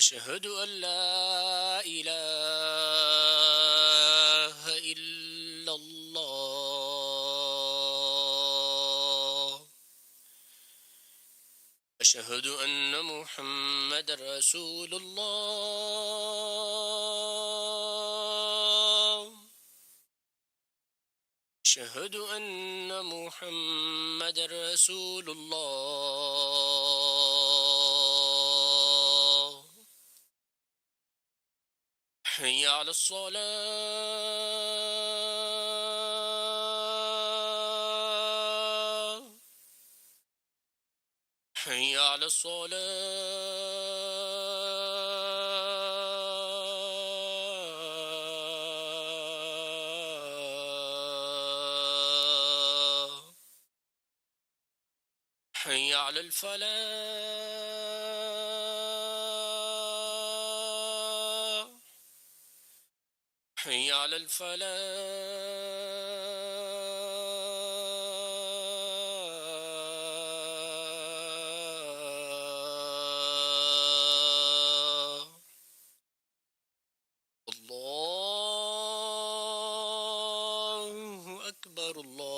أشهد أن لا إله إلا الله. أشهد أن محمد رسول الله. أشهد أن محمد رسول الله. حي على الصلاة. حي على الصلاة. حي على الفلاح. حي على الفلاح. الله أكبر. الله